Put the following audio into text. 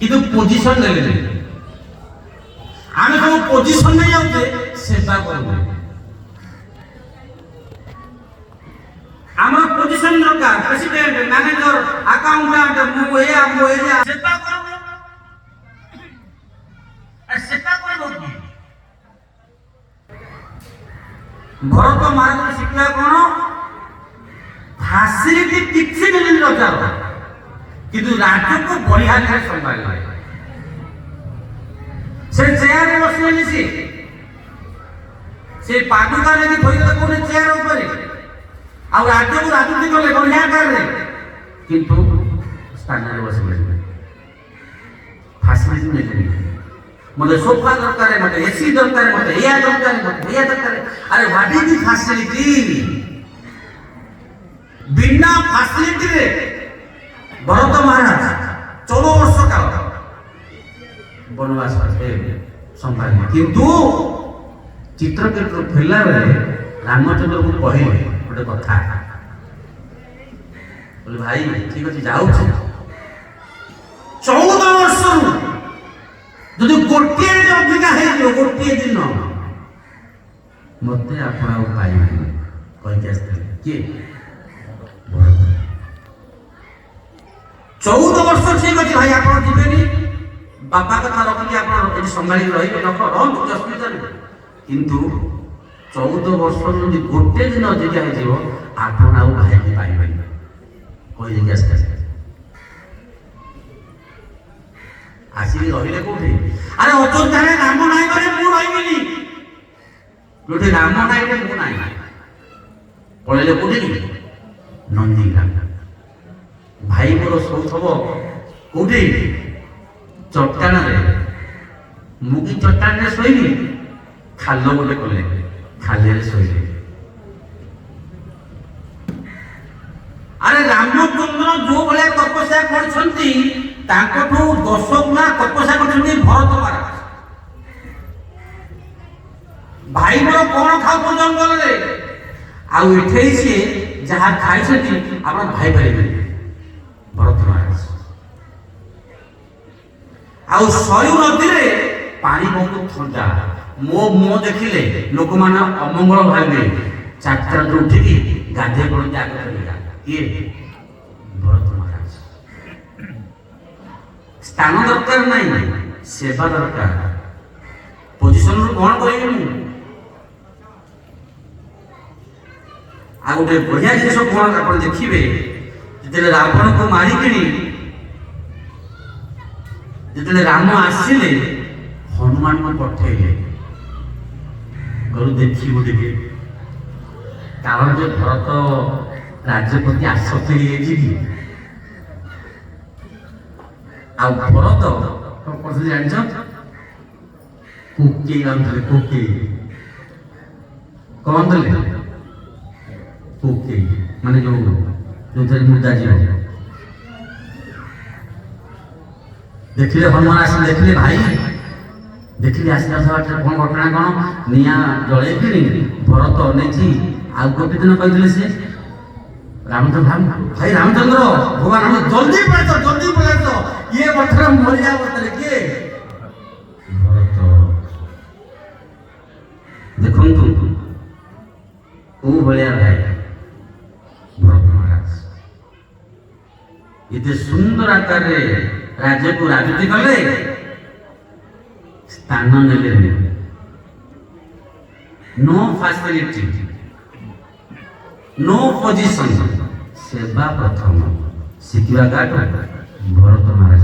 কিন্তু পজিশন নেলে আমি সব পজিশন নেই যাচ্ছে সেবা করবো আমার পজিশন দরকার প্রেসিডেন্ট ম্যানেজার অ্যাকাউন্ট্যান্ট সেবা করবো আর সেবা করবো কি ভরত মহারাজ শিখলে কোন ଫାସିଲିଟି କିଛି ମିଳିନି ରଜାର କିନ୍ତୁ ରାଜ୍ୟକୁ ବଢିଆ ଭାବରେ ସମ୍ଭାଳିଲେ ସେ ଚେୟାରରେ ବସିବେନି ସେ ପାଦୁକା ନେଇକି ଥୋଇଦେଲେ କୋଉଠି ଚେୟାର ଉପରେ ଆଉ ରାଜ୍ୟକୁ ରାଜୁତି କଲେ ବଢିଆ ଆକାରରେ କିନ୍ତୁ ସ୍ଥାନରେ ବସିଲେ ଫାସିଲିଟି ମିଳିନି मते सोफा दरकार मते एसी दरकार मते एया दरकार मते एया दरकार अरे व्हाट इज द फैसिलिटी बिना फैसिलिटी रे भरत महाराज 14 वर्ष काल वनवास करते संभाल किंतु चित्रकूट फेला बेले रामचंद्र को कहिले गोटे कथा बोले भाई ठीक अछि जाऊ 14 वर्ष যদি গোটিয়ে ଅଧିକା ହେଇଯିବ ଗୋଟିଏ ଦିନ ମତେ ଆପଣ ଆଉ ପାଇବେନି କହିକି ଆସିଥିଲେ କିଏ 14 ବର୍ଷ ଠିକ ଅଛି ଭାଇ ଆପଣ ଯିବେନି ବାପା କଥା ରଖିକି ଆପଣ ଏଠି ସମ୍ଭାଳିକି ରହିବେ ରହନ୍ତୁ ଅସୁବିଧା ନାହିଁ କିନ୍ତୁ 14 ବର୍ଷ ଯଦି ଗୋଟେ ଦିନ ଅଧିକା ହେଇଯିବ ଆପଣ ଆଉ ଭାଇକି ପାଇବେନି କହିକି ଆସିଥିଲେ ଆସିକି ରହିଲେ କୋଉଠି ଆରେ ଅଯୋଧ୍ୟାରେ ରାମ ନାହିଁ ମାନେ ମୁଁ ରହିବିନି ଯୋଉଠି ରାମ ନାହିଁ ମୁଁ ନାହିଁ ପଳେଇଲେ କୋଉଠି ନନ୍ଦୀଗ୍ରାମ ଭାଇ ମୋର ଶୋଉଥବ କୋଉଠି ଚଟାଣରେ ମୁଁ କି ଚଟାଣରେ ଶୋଇବି ଖାଲ ଗୋଟେ କଲେ ଖାଲିରେ ଶୋଇଲେ ଆରେ ରାମଚନ୍ଦ୍ର ଯୋଉ ଭଳିଆ ତପସ୍ୟା କରିଛନ୍ତି ତାଙ୍କଠୁ 10 ଗୁଣା ତପସ୍ୟା କରିଛନ୍ତି ଭରତ ମହାରାଜ ଭାଇ ମୋର କଣ ଖାଉଛ ଜଙ୍ଗଲରେ ଆଉ ଏଠେଇ ସିଏ ଯାହା ଖାଇଛନ୍ତି ଆପଣ ଭାଇ ପାରିବେ ଭରତ ମହାରାଜ ଆଉ ସୟୁ ନଦୀରେ ପାଣି ବହୁତ ଥଣ୍ଡା ମୋ ଦେଖିଲେ ଲୋକମାନେ ଅମଙ୍ଗଳ ଭାବିବେ 4ଟା ଉଠିକି ଗାଧେଇ ପଡନ୍ତି ଆଗ କିଏ ଭରତ ମହାରାଜ ସ୍ଥାନ ଦରକାର ନାହିଁ ସେବା ଦରକାର ପୋଜିସନରୁ କଣ କହିବି ମୁଁ ଆଉ ଗୋଟେ ବଢିଆ ଜିନିଷ କଣ ଆପଣ ଦେଖିବେ ଯେତେବେଳେ ରାବଣକୁ ମାରିକିଣି ଯେତେବେଳେ ରାମ ଆସିଲେ ହନୁମାନଙ୍କୁ ପଠେଇଲେ ଗରୁ ଦେଖିବୁ ଟିକେ କାରଣ ଯେ ଭରତ ରାଜ୍ୟ ପ୍ରତି ଆସକ୍ତ ହେଇଯାଇଛି କି ଆଉ ଭରତ କଣ କରୁଥିଲେ ଜାଣିଛ କୋକେଇ ଆଣୁଥିଲେ କୋକେଇ କଣ ଦେଲେ କୋକେଇ ମାନେ ଯୋଉଥିରେ ମୁଦା ଯିବ ଦେଖିଲେ ହନୁମାନ ଆସିଲେ ଦେଖିଲେ ଭାଇ ଦେଖିଲେ ଆସିଲା ସମୟରେ କଣ ଘଟଣା କଣ ନିଆଁ ଜଳେଇକିରି ଭରତ ଅନେଇଛି ଆଉ ଗୋଟେ ଦିନ କହିଥିଲେ ସେ ରାମଚନ୍ଦ୍ର ଭାଇ ରାମଚନ୍ଦ୍ର ଭଗବାନ ଆମ ଜଲ୍ଦି ପଳାଇଛ ଇଏ ବର୍ତ୍ତମାନ ମରିଯା ବର୍ତ୍ତମାନ କିଏ ଭରତ ଦେଖନ୍ତୁ କୋଉ ଭଳିଆ ଭାଇ ଭରତ ମହାରାଜ ଏତେ ସୁନ୍ଦର ଆକାରରେ ରାଜ୍ୟକୁ ରାଜୁତି କଲେ ସ୍ଥାନ ନେଲେନି नो फैसिलिटी नो पोजिशन सेवा प्रथम शिखा भरत महाराज